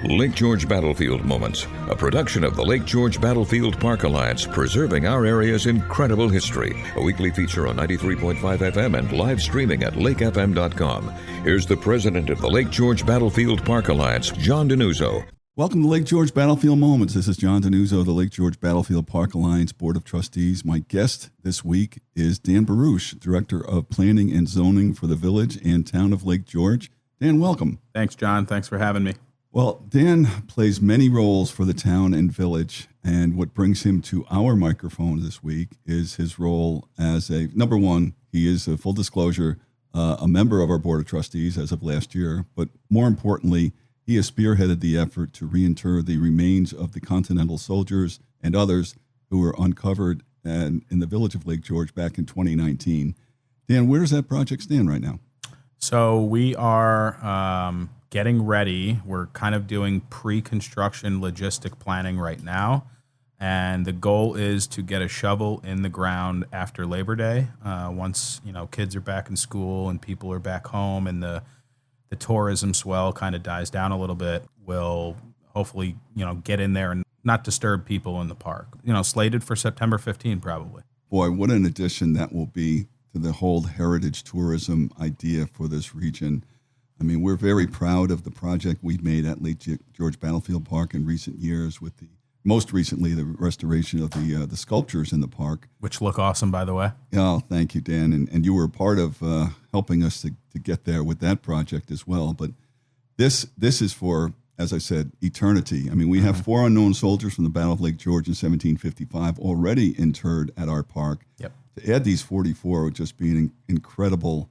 Lake George Battlefield Moments, a production of the Lake George Battlefield Park Alliance, preserving our area's incredible history. A weekly feature on 93.5 FM and live streaming at lakefm.com. Here's the president of the Lake George Battlefield Park Alliance, John Denuzzo. Welcome to Lake George Battlefield Moments. This is John Denuzzo of the Lake George Battlefield Park Alliance Board of Trustees. My guest this week is Dan Barusch, Director of Planning and Zoning for the Village and Town of Lake George. Dan, welcome. Thanks, John. Thanks for having me. Well, Dan plays many roles for the town and village, and what brings him to our microphone this week is his role as number one, he is, a full disclosure, a member of our Board of Trustees as of last year, but more importantly, he has spearheaded the effort to reinter the remains of the Continental soldiers and others who were uncovered in the village of Lake George back in 2019. Dan, where does that project stand right now? So we are getting ready. We're kind of doing pre-construction logistic planning right now. And the goal is to get a shovel in the ground after Labor Day. Once, kids are back in school and people are back home and the tourism swell kind of dies down a little bit, we'll hopefully, get in there and not disturb people in the park. Slated for September 15 probably. Boy, what an addition that will be to the whole heritage tourism idea for this region. I mean, we're very proud of the project we've made at Lake George Battlefield Park in recent years with most recently, the restoration of the sculptures in the park. Which look awesome, by the way. Oh, thank you, Dan. And you were a part of helping us to get there with that project as well. But this is for, as I said, eternity. I mean, we have 4 unknown soldiers from the Battle of Lake George in 1755 already interred at our park. Yep. To add these 44 would just be an incredible,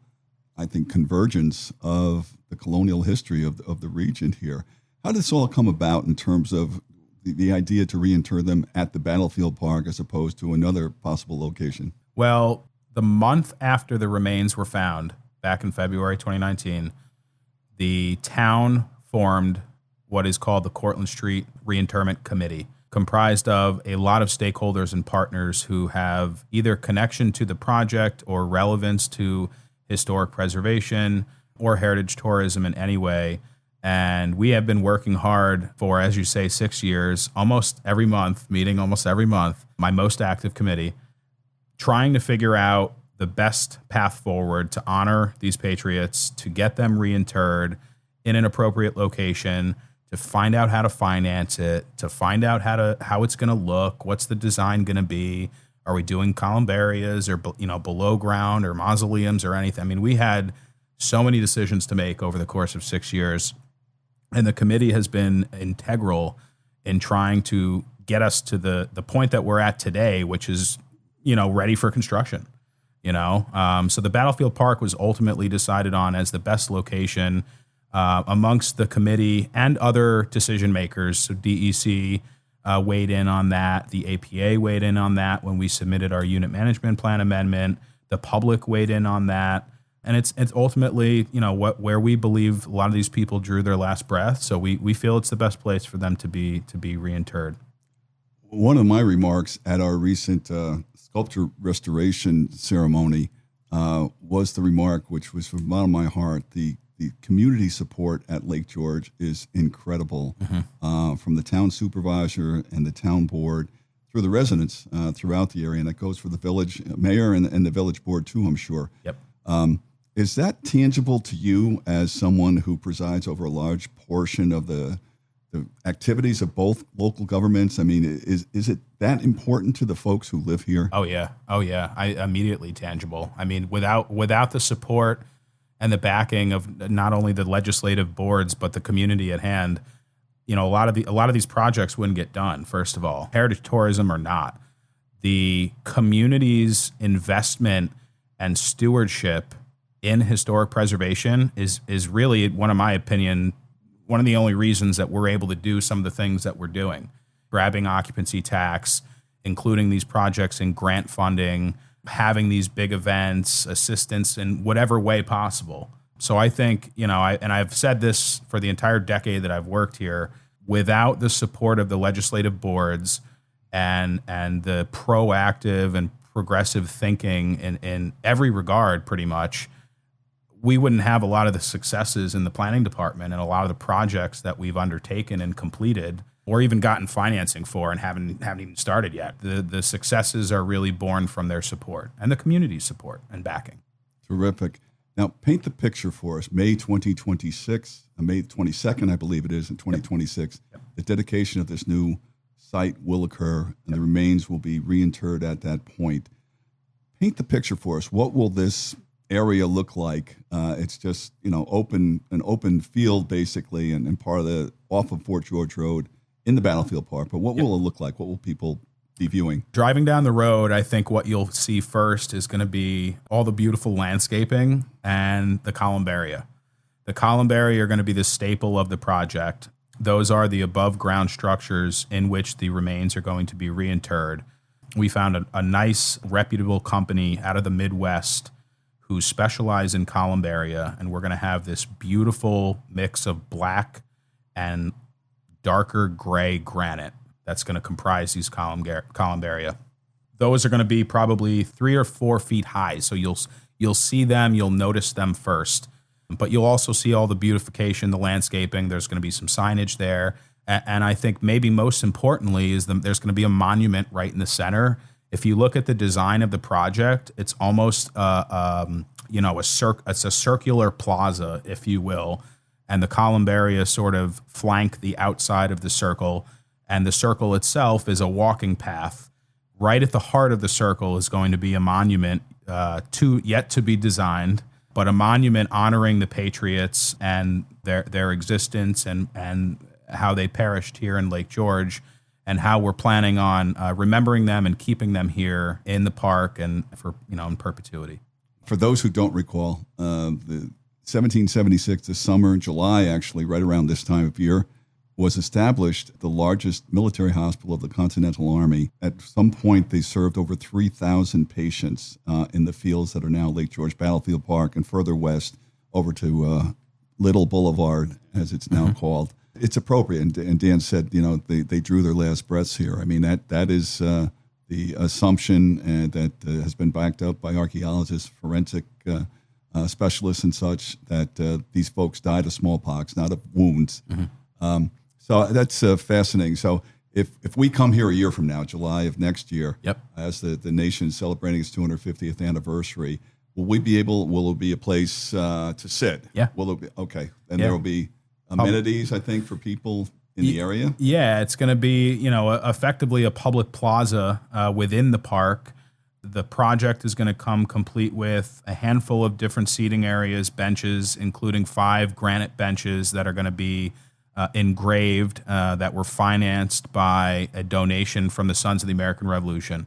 I think, convergence of the colonial history of the region here. How did this all come about in terms of the idea to reinter them at the battlefield park as opposed to another possible location? Well, the month after the remains were found, back in February 2019, the town formed what is called the Cortlandt Street Reinterment Committee, comprised of a lot of stakeholders and partners who have either connection to the project or relevance to historic preservation or heritage tourism in any way. And we have been working hard for, as you say, 6 years, almost every month, meeting almost every month, my most active committee, trying to figure out the best path forward to honor these patriots, to get them reinterred in an appropriate location, to find out how to finance it, to find out how it's going to look, what's the design going to be, are we doing columbarias or below ground or mausoleums or anything. I mean, we had so many decisions to make over the course of 6 years. And the committee has been integral in trying to get us to the point that we're at today, which is, ready for construction. So the battlefield park was ultimately decided on as the best location amongst the committee and other decision makers. So DEC weighed in on that. The APA weighed in on that when we submitted our unit management plan amendment. The public weighed in on that. And it's ultimately, where we believe a lot of these people drew their last breath. So we feel it's the best place for them to be reinterred. One of my remarks at our recent sculpture restoration ceremony was the remark, which was from the bottom of my heart, the community support at Lake George is incredible. From the town supervisor and the town board through the residents throughout the area. And that goes for the village mayor and the village board too, I'm sure. Yep. Is that tangible to you as someone who presides over a large portion of the activities of both local governments? I mean, is it that important to the folks who live here? Oh yeah. Immediately tangible. I mean, without the support and the backing of not only the legislative boards but the community at hand, a lot of these projects wouldn't get done. First of all, heritage tourism or not, the community's investment and stewardship in historic preservation is really, one of my opinion, one of the only reasons that we're able to do some of the things that we're doing. Grabbing occupancy tax, including these projects in grant funding, having these big events, assistance in whatever way possible. So I think, I've said this for the entire decade that I've worked here, without the support of the legislative boards and the proactive and progressive thinking in every regard, pretty much, we wouldn't have a lot of the successes in the planning department and a lot of the projects that we've undertaken and completed or even gotten financing for and haven't even started yet. The successes are really born from their support and the community's support and backing. Terrific. Now, paint the picture for us. May 2026, May 22nd, I believe it is, in 2026, the dedication of this new site will occur, and the remains will be reinterred at that point. Paint the picture for us. What will this area look like? It's just, an open field, basically, and part of the off of Fort George Road in the Battlefield Park. But what will it look like? What will people be viewing? Driving down the road, I think what you'll see first is going to be all the beautiful landscaping and the columbaria. The columbaria are going to be the staple of the project. Those are the above ground structures in which the remains are going to be reinterred. We found a nice, reputable company out of the Midwest who specialize in columbaria, and we're going to have this beautiful mix of black and darker gray granite that's going to comprise these columbaria. Those are going to be probably 3 or 4 feet high, so you'll see them, you'll notice them first. But you'll also see all the beautification, the landscaping. There's going to be some signage there. And I think maybe most importantly is there's going to be a monument right in the center. If you look at the design of the project, it's almost it's a circular plaza, if you will. And the columbaria sort of flank the outside of the circle. And the circle itself is a walking path. Right at the heart of the circle is going to be a monument yet to be designed, but a monument honoring the Patriots and their existence and how they perished here in Lake George, and how we're planning on remembering them and keeping them here in the park and for in perpetuity. For those who don't recall, the 1776, the summer, July, actually, right around this time of year, was established the largest military hospital of the Continental Army. At some point, they served over 3,000 patients in the fields that are now Lake George Battlefield Park and further west over to Little Boulevard, as it's now called. It's appropriate, and Dan said, they drew their last breaths here. I mean, that is the assumption that has been backed up by archaeologists, forensic specialists and such, that these folks died of smallpox, not of wounds. So that's fascinating. So if we come here a year from now, July of next year, as the nation is celebrating its 250th anniversary, will it be a place to sit? Yeah. Will it be? Okay. And there will be amenities, I think, for people in the area? Yeah, it's going to be, effectively a public plaza within the park. The project is going to come complete with a handful of different seating areas, benches, including 5 granite benches that are going to be engraved, that were financed by a donation from the Sons of the American Revolution.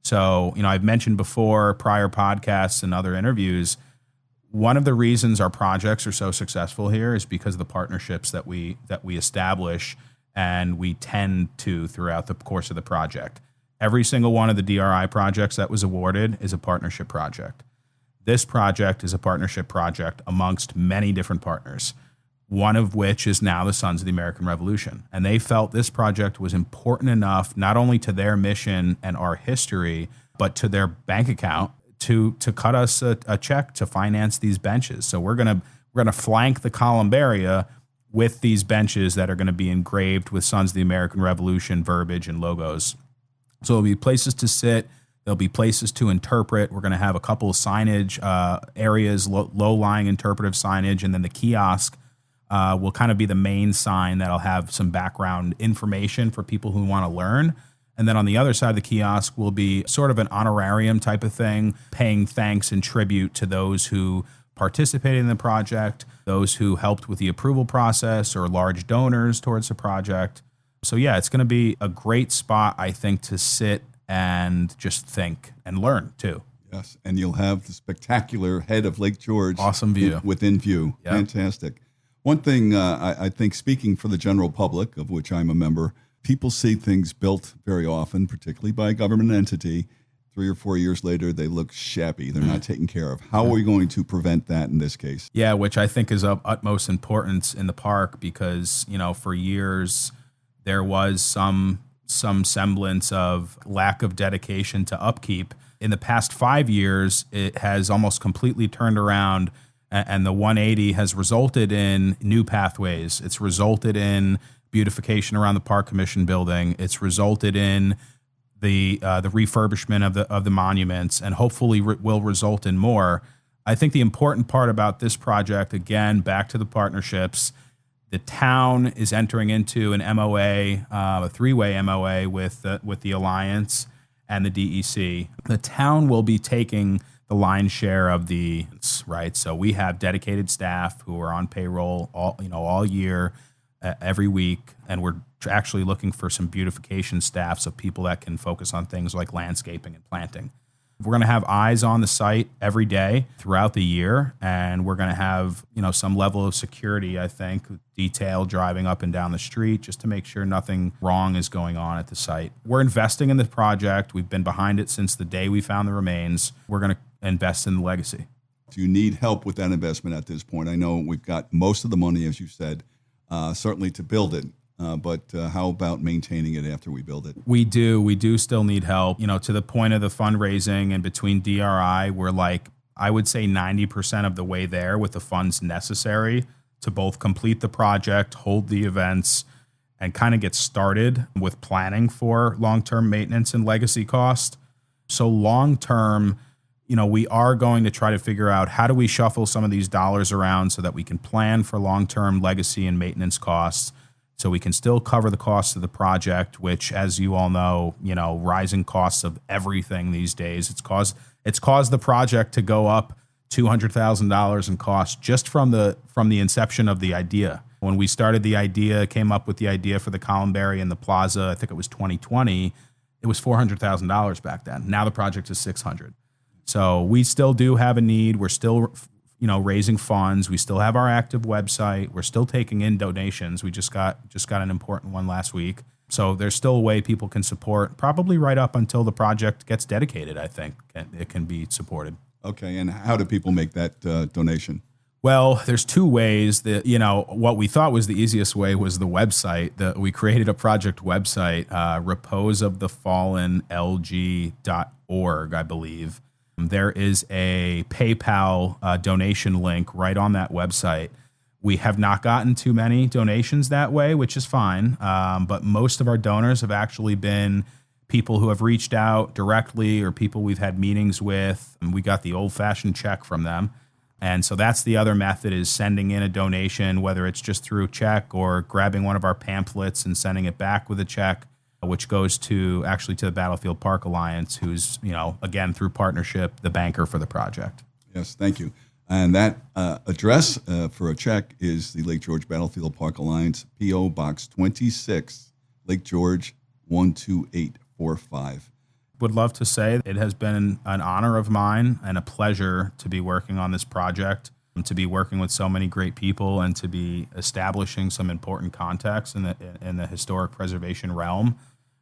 So, I've mentioned before, prior podcasts and other interviews, one of the reasons our projects are so successful here is because of the partnerships that we establish and we tend to throughout the course of the project. Every single one of the DRI projects that was awarded is a partnership project. This project is a partnership project amongst many different partners, one of which is now the Sons of the American Revolution. And they felt this project was important enough, not only to their mission and our history, but to their bank account to cut us a check to finance these benches. So we're gonna flank the columbaria with these benches that are going to be engraved with Sons of the American Revolution verbiage and logos. So there'll be places to sit. There'll be places to interpret. We're going to have a couple of signage areas, low-lying interpretive signage, and then the kiosk will kind of be the main sign that'll have some background information for people who want to learn. And then on the other side of the kiosk will be sort of an honorarium type of thing, paying thanks and tribute to those who participated in the project, those who helped with the approval process, or large donors towards the project. So yeah, it's going to be a great spot, I think, to sit and just think and learn too. Yes, and you'll have the spectacular head of Lake George. Awesome view. Within view. Yep. Fantastic. One thing I think, speaking for the general public, of which I'm a member, people see things built very often, particularly by a government entity. 3 or 4 years later, they look shabby. They're not taken care of. How are we going to prevent that in this case? Yeah, which I think is of utmost importance in the park because, for years there was some semblance of lack of dedication to upkeep. In the past 5 years, it has almost completely turned around, And the 180 has resulted in new pathways. It's resulted in beautification around the Park Commission building. It's resulted in the refurbishment of the monuments, and hopefully will result in more. I think the important part about this project, again, back to the partnerships, the town is entering into an MOA, a three-way MOA with the Alliance and the DEC. The town will be taking the lion's share of the, right? So we have dedicated staff who are on payroll all year, every week, and we're actually looking for some beautification staff, so people that can focus on things like landscaping and planting. We're going to have eyes on the site every day throughout the year, and we're going to have, some level of security, I think, detail driving up and down the street just to make sure nothing wrong is going on at the site. We're investing in the project. We've been behind it since the day we found the remains. We're going to invest in the legacy. Do you need help with that investment at this point? I know we've got most of the money, as you said, certainly to build it. But how about maintaining it after we build it? We do still need help, to the point of the fundraising, and between DRI, we're I would say 90% of the way there with the funds necessary to both complete the project, hold the events, and kind of get started with planning for long-term maintenance and legacy cost. So long-term, we are going to try to figure out how do we shuffle some of these dollars around so that we can plan for long-term legacy and maintenance costs, so we can still cover the costs of the project, which, as you all know, rising costs of everything these days. It's caused the project to go up $200,000 in cost just from the inception of the idea. When we started the idea, came up with the idea for the columbaria and the plaza, I think it was 2020, it was $400,000 back then. Now the project is $600,000. So we still do have a need. We're still raising funds. We still have our active website. We're still taking in donations. We just got an important one last week. So there's still a way people can support, probably right up until the project gets dedicated, I think. It can be supported. Okay, and how do people make that donation? Well, there's two ways. What we thought was the easiest way was the website. We created a project website, reposeofthefallenlg.org, I believe. There is a PayPal donation link right on that website. We have not gotten too many donations that way, which is fine. But most of our donors have actually been people who have reached out directly or people we've had meetings with. And we got the old-fashioned check from them. And so that's the other method, is sending in a donation, whether it's just through check or grabbing one of our pamphlets and sending it back with a check, which goes to the Battlefield Park Alliance, who's, again, through partnership, the banker for the project. Yes, thank you. And that address for a check is the Lake George Battlefield Park Alliance, P.O. Box 26, Lake George 12845. Would love to say it has been an honor of mine and a pleasure to be working on this project, to be working with so many great people, and to be establishing some important contacts in the historic preservation realm.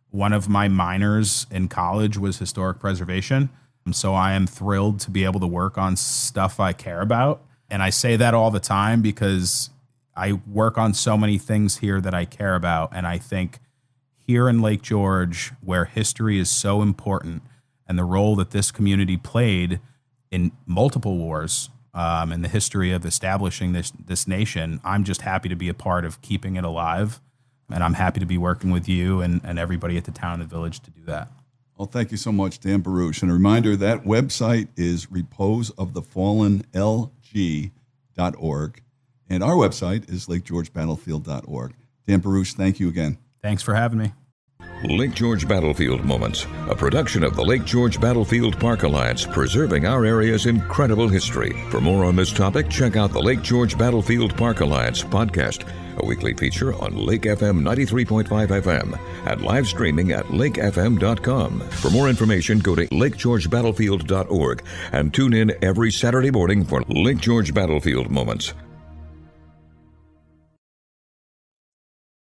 One of my minors in college was historic preservation, so I am thrilled to be able to work on stuff I care about. And I say that all the time because I work on so many things here that I care about, and I think here in Lake George, where history is so important, and the role that this community played in multiple wars, in the history of establishing this nation, I'm just happy to be a part of keeping it alive. And I'm happy to be working with you and everybody at the town and the village to do that. Well, thank you so much, Dan Barusch. And a reminder, that website is reposeofthefallenlg.org. And our website is lakegeorgebattlefield.org. Dan Barusch, thank you again. Thanks for having me. Lake George Battlefield Moments, a production of the Lake George Battlefield Park Alliance, preserving our area's incredible history. For more on this topic, check out the Lake George Battlefield Park Alliance podcast, a weekly feature on Lake FM 93.5 FM and live streaming at lakefm.com. For more information, go to lakegeorgebattlefield.org and tune in every Saturday morning for Lake George Battlefield Moments.